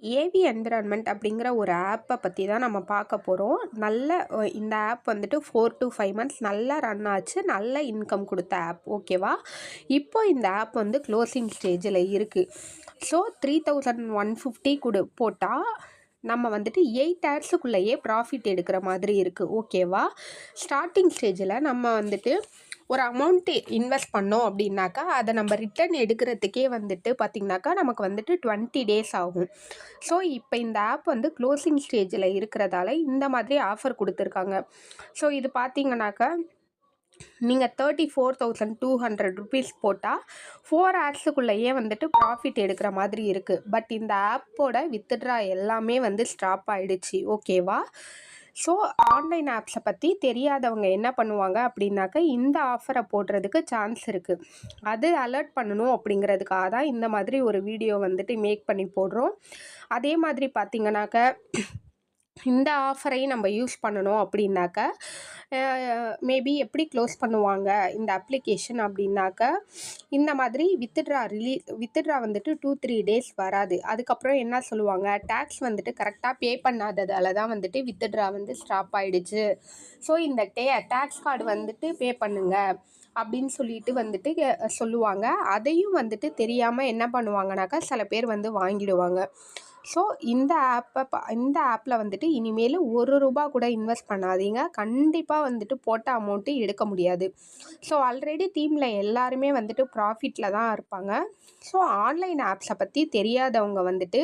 AV environment அப்படிங்கிற ஒரு ஆப்பை பற்றி தான் நம்ம பார்க்க போகிறோம். இந்த ஆப் வந்துட்டு 4 to 5 மந்த்ஸ் நல்லா ரன் ஆச்சு. நல்ல இன்கம் கொடுத்த ஆப். ஓகேவா? இப்போ இந்த ஆப் வந்து க்ளோசிங் ஸ்டேஜில் இருக்குது. ஸோ 3150 போட்டால் நம்ம வந்துட்டு 8 ஹவர்ஸுக்குள்ளேயே ப்ராஃபிட் எடுக்கிற மாதிரி இருக்குது. ஓகேவா? ஸ்டார்டிங் ஸ்டேஜில் நம்ம வந்துட்டு ஒரு அமௌண்ட்டு இன்வெஸ்ட் பண்ணோம் அப்படின்னாக்கா அதை நம்ம ரிட்டர்ன் எடுக்கிறதுக்கே வந்துட்டு பார்த்திங்கனாக்கா நமக்கு வந்துட்டு 20 டேஸ் ஆகும். ஸோ இப்போ இந்த ஆப் வந்து க்ளோசிங் ஸ்டேஜில் இருக்கிறதால இந்த மாதிரி ஆஃபர் கொடுத்துருக்காங்க. ஸோ இது பார்த்திங்கனாக்கா நீங்கள் 34,200 ருபீஸ் போட்டால் 4 ஹவர்ஸுக்குள்ளேயே வந்துட்டு ப்ராஃபிட் எடுக்கிற மாதிரி இருக்குது. பட் இந்த ஆப்போட வித்ட்ரா எல்லாமே வந்து ஸ்டாப் ஆகிடுச்சு. ஓகேவா? ஸோ ஆன்லைன் ஆப்ஸை பற்றி தெரியாதவங்க என்ன பண்ணுவாங்க அப்படின்னாக்கா இந்த ஆஃபரை போடுறதுக்கு சான்ஸ் இருக்குது. அது அலர்ட் பண்ணணும் அப்படிங்கிறதுக்காக தான் இந்த மாதிரி ஒரு வீடியோ வந்துட்டு மேக் பண்ணி போடுறோம். அதே மாதிரி பார்த்திங்கனாக்கா இந்த ஆஃபரையும் நம்ம யூஸ் பண்ணணும் அப்படின்னாக்கா மேபி எப்படி க்ளோஸ் பண்ணுவாங்க இந்த அப்ளிகேஷன் அப்படின்னாக்கா இந்த மாதிரி வித்ட்ரா வந்துட்டு 2-3 டேஸ் வராது. அதுக்கப்புறம் என்ன சொல்லுவாங்க, டேக்ஸ் வந்துட்டு கரெக்டாக பே பண்ணாததால் தான் வந்துட்டு வித்ட்ரா வந்து ஸ்டாப் ஆகிடுச்சு. ஸோ இந்த டேக்ஸ் கார்டு வந்துட்டு பே பண்ணுங்க அப்படின்னு சொல்லிட்டு வந்துட்டு சொல்லுவாங்க. அதையும் வந்துட்டு தெரியாமல் என்ன பண்ணுவாங்கனாக்கா சில பேர் வந்து வாங்கிடுவாங்க. ஸோ இந்த ஆப்பில் வந்துட்டு இனிமேல் ₹1 கூட இன்வெஸ்ட் பண்ணாதீங்க. கண்டிப்பாக வந்துட்டு போட்ட அமௌண்ட்டு எடுக்க முடியாது. ஸோ ஆல்ரெடி டீமில் எல்லாருமே வந்துட்டு ப்ராஃபிட்டில் தான் இருப்பாங்க. ஸோ ஆன்லைன் ஆப்ஸை பற்றி தெரியாதவங்க வந்துட்டு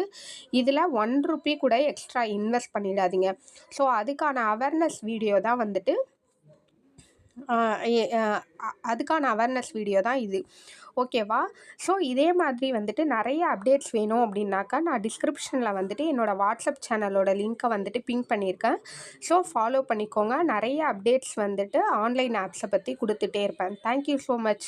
இதில் ₹1 கூட எக்ஸ்ட்ரா இன்வெஸ்ட் பண்ணிடாதீங்க. ஸோ அதுக்கான அவேர்னஸ் வீடியோ தான் இது. ஓகேவா? ஸோ இதே மாதிரி வந்துட்டு நிறைய அப்டேட்ஸ் வேணும் அப்படின்னாக்கா நான் டிஸ்கிரிப்ஷனில் வந்துட்டு என்னோடய வாட்ஸ்அப் சேனலோட லிங்க்கை வந்துட்டு பின் பண்ணியிருக்கேன். ஸோ ஃபாலோ பண்ணிக்கோங்க. நிறைய அப்டேட்ஸ் வந்துட்டு ஆன்லைன் ஆப்ஸை பற்றி கொடுத்துட்டே இருப்பேன். Thank you so much.